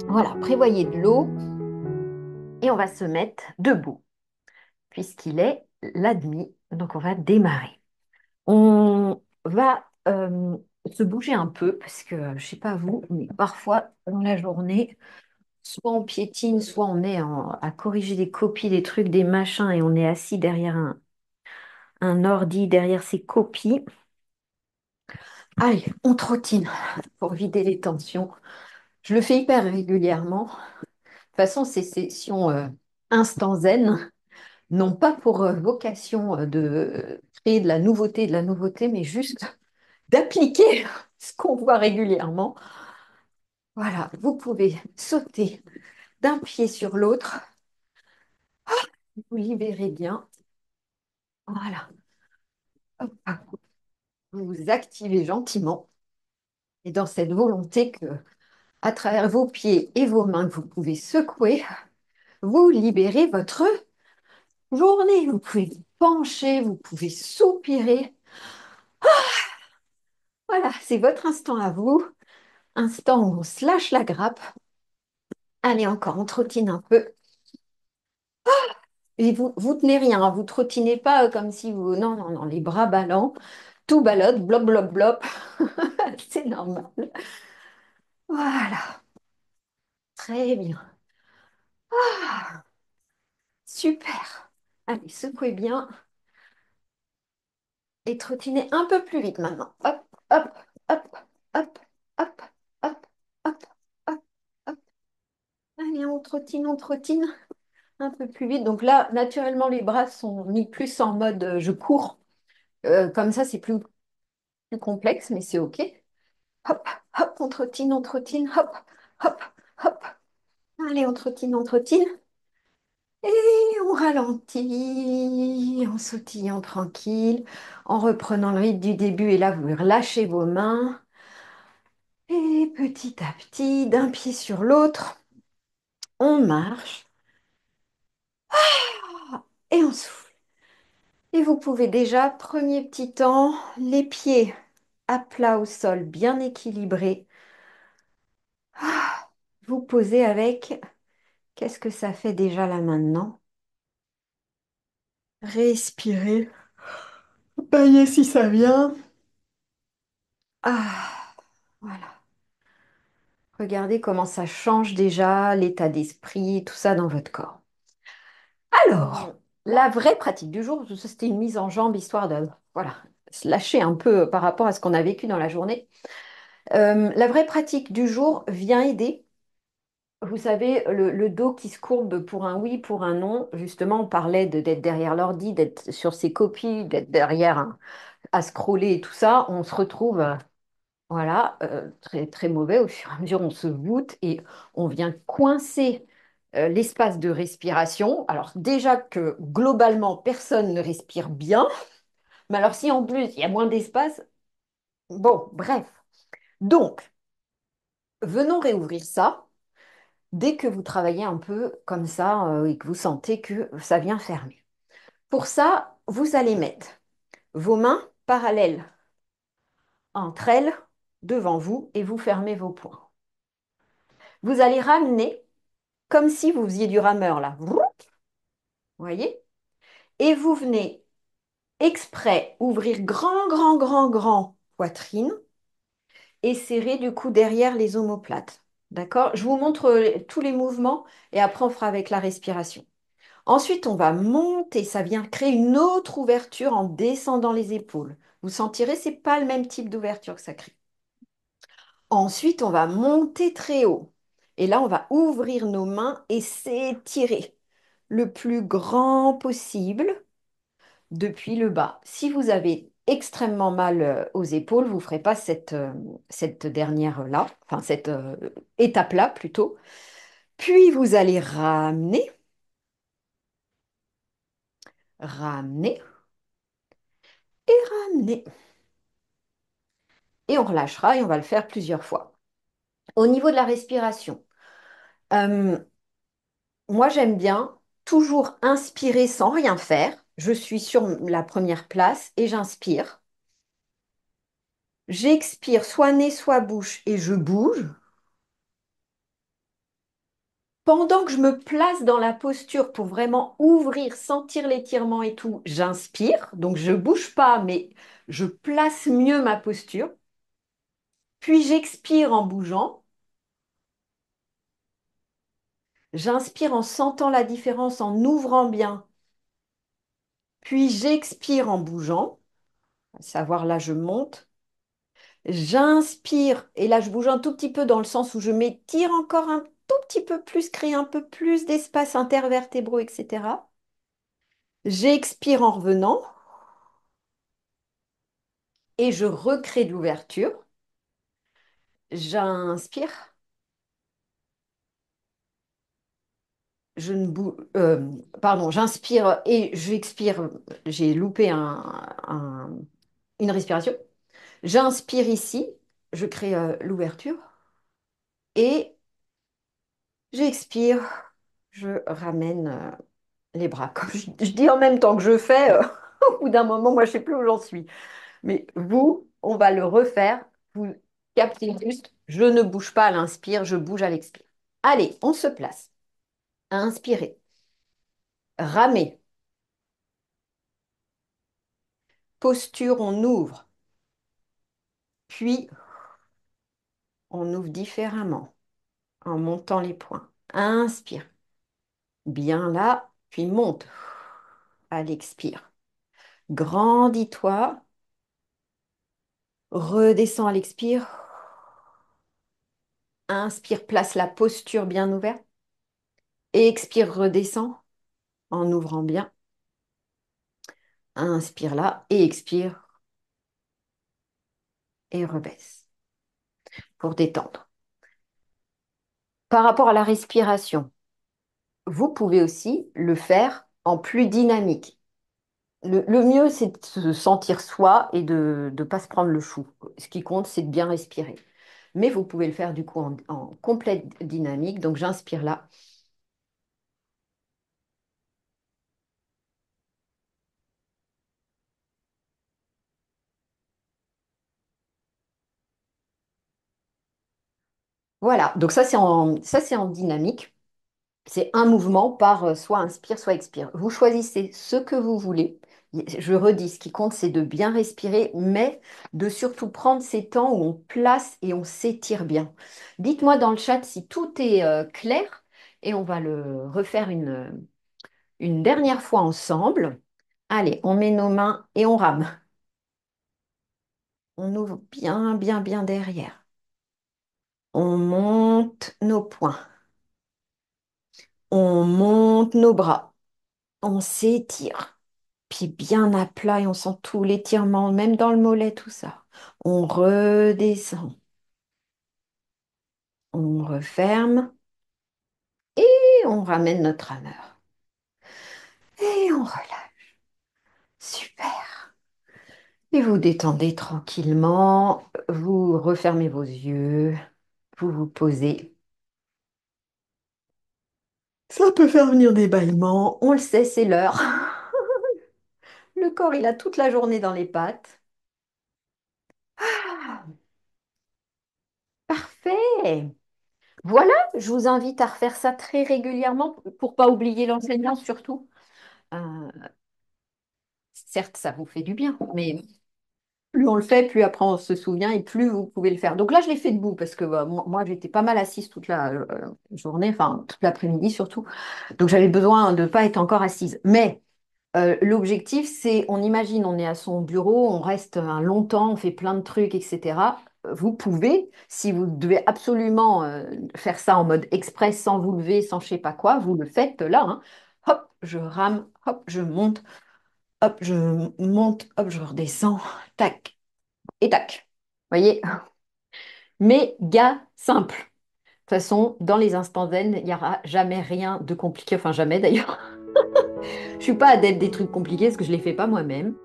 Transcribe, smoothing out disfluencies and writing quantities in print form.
Voilà, prévoyez de l'eau et on va se mettre debout puisqu'il est la demi. Donc on va démarrer. On va se bouger un peu parce que je sais pas vous, mais parfois dans la journée, soit on piétine, soit on est à corriger des copies, des trucs, des machins et on est assis derrière un ordi, derrière ses copies. Allez, on trottine pour vider les tensions. Je le fais hyper régulièrement. De toute façon, ces sessions instant zen n'ont pas pour vocation de créer de la nouveauté, mais juste d'appliquer ce qu'on voit régulièrement. Voilà, vous pouvez sauter d'un pied sur l'autre, vous libérez bien. Voilà, hop, hop. Vous vous activez gentiment et dans cette volonté que, à travers vos pieds et vos mains que vous pouvez secouer, vous libérez votre journée. Vous pouvez vous pencher, vous pouvez soupirer. Voilà, c'est votre instant à vous, instant où on se lâche la grappe. Allez, encore, on trottine un peu. Et vous tenez rien, hein, vous trottinez pas comme si vous... Non, non, non, les bras ballants, tout ballotte, blop, blop, blop. C'est normal. Voilà, très bien. Ah, super. Allez, secouez bien et trottinez un peu plus vite maintenant. Hop, hop, hop, hop, hop, hop, hop, hop, hop. Allez, on trottine un peu plus vite. Donc là, naturellement, les bras sont mis plus en mode je cours. Comme ça, c'est plus complexe, mais c'est OK. Hop, hop, on trottine, hop, hop, hop. Allez, on trottine. Et on ralentit, en sautillant tranquille, en reprenant le rythme du début. Et là, vous relâchez vos mains. Et petit à petit, d'un pied sur l'autre, on marche et on souffle. Et vous pouvez déjà, premier petit temps, les pieds à plat au sol, bien équilibrés. Ah, vous posez avec, qu'est-ce que ça fait déjà là maintenant? Respirez. Baillez si ça vient. Ah, voilà. Regardez comment ça change déjà l'état d'esprit, tout ça dans votre corps. Alors, la vraie pratique du jour, ça, c'était une mise en jambe histoire de, voilà, se lâcher un peu par rapport à ce qu'on a vécu dans la journée. La vraie pratique du jour vient aider. Vous savez, le dos qui se courbe pour un oui, pour un non. Justement, on parlait d'être derrière l'ordi, d'être sur ses copies, d'être derrière à scroller et tout ça. On se retrouve voilà, très, très mauvais. Au fur et à mesure, on se voûte et on vient coincer l'espace de respiration. Alors déjà que globalement, personne ne respire bien, mais alors si en plus il y a moins d'espace, bon, bref. Donc, venons réouvrir ça dès que vous travaillez un peu comme ça et que vous sentez que ça vient fermer. Pour ça, vous allez mettre vos mains parallèles entre elles devant vous et vous fermez vos poings. Vous allez ramener comme si vous faisiez du rameur là. Vous voyez? Et vous venez exprès ouvrir grand, grand, grand, grand poitrine et serrer du coup derrière les omoplates. D'accord? Je vous montre tous les mouvements et après on fera avec la respiration. Ensuite, on va monter, ça vient créer une autre ouverture en descendant les épaules. Vous sentirez, c'est pas le même type d'ouverture que ça crée. Ensuite, on va monter très haut. Et là, on va ouvrir nos mains et s'étirer le plus grand possible depuis le bas. Si vous avez extrêmement mal aux épaules, vous ne ferez pas cette dernière-là, enfin cette étape-là plutôt. Puis vous allez ramener, ramener et ramener. Et on relâchera et on va le faire plusieurs fois. Au niveau de la respiration, euh, moi j'aime bien toujours inspirer sans rien faire. Je suis sur la première place et j'inspire. J'expire soit nez, soit bouche et je bouge. Pendant que je me place dans la posture pour vraiment ouvrir, sentir l'étirement et tout, j'inspire. Donc je bouge pas, mais je place mieux ma posture. Puis j'expire en bougeant. J'inspire en sentant la différence, en ouvrant bien. Puis j'expire en bougeant. À savoir, là, je monte. J'inspire et là, je bouge un tout petit peu dans le sens où je m'étire encore un tout petit peu plus, créer un peu plus d'espace intervertébraux, etc. J'expire en revenant et je recrée de l'ouverture. J'inspire, je ne bou- pardon, j'inspire et j'expire. J'ai loupé une respiration. J'inspire ici, je crée l'ouverture et j'expire, je ramène les bras. Comme je dis en même temps que je fais, au bout d'un moment, moi je sais plus où j'en suis. Mais vous, on va le refaire. Vous captez juste, je ne bouge pas à l'inspire, je bouge à l'expire. Allez, on se place. Inspirez, ramez, posture, on ouvre, puis on ouvre différemment en montant les poings. Inspire, bien là, puis monte à l'expire. Grandis-toi, redescends à l'expire. Inspire, place la posture bien ouverte. Expire, redescends en ouvrant bien. Inspire là et expire et rebaisse pour détendre. Par rapport à la respiration, vous pouvez aussi le faire en plus dynamique. Le mieux, c'est de se sentir soi et de ne pas se prendre le chou. Ce qui compte, c'est de bien respirer. Mais vous pouvez le faire du coup en complète dynamique. Donc j'inspire là. Voilà, donc ça, c'est en dynamique. C'est un mouvement par soit inspire, soit expire. Vous choisissez ce que vous voulez. Je redis, ce qui compte, c'est de bien respirer, mais de surtout prendre ces temps où on place et on s'étire bien. Dites-moi dans le chat si tout est clair et on va le refaire une dernière fois ensemble. Allez, on met nos mains et on rame. On ouvre bien, bien, bien derrière. On monte nos poings. On monte nos bras. On s'étire. Puis bien à plat et on sent tout l'étirement, même dans le mollet, tout ça. On redescend, on referme et on ramène notre rameur. Et on relâche. Super. Et vous détendez tranquillement, vous refermez vos yeux, vous vous posez. Ça peut faire venir des bâillements, on le sait, c'est l'heure. Le corps, il a toute la journée dans les pattes. Ah, parfait. Voilà, je vous invite à refaire ça très régulièrement pour pas oublier l'enseignant surtout. Euh, certes, ça vous fait du bien, mais plus on le fait, plus après on se souvient et plus vous pouvez le faire. Donc là, je l'ai fait debout parce que moi, j'étais pas mal assise toute la journée, enfin toute l'après-midi surtout. Donc j'avais besoin de ne pas être encore assise. Mais l'objectif, c'est, on imagine, on est à son bureau, on reste un long temps, on fait plein de trucs, etc. Vous pouvez, si vous devez absolument faire ça en mode express, sans vous lever, sans je sais pas quoi, vous le faites là, hein. Hop, je rame, hop, je monte, hop, je monte, hop, je redescends, tac, et tac. Voyez? Méga simple. De toute façon, dans les instants zen, il n'y aura jamais rien de compliqué, enfin jamais d'ailleurs. Je suis pas adepte des trucs compliqués parce que je les fais pas moi-même.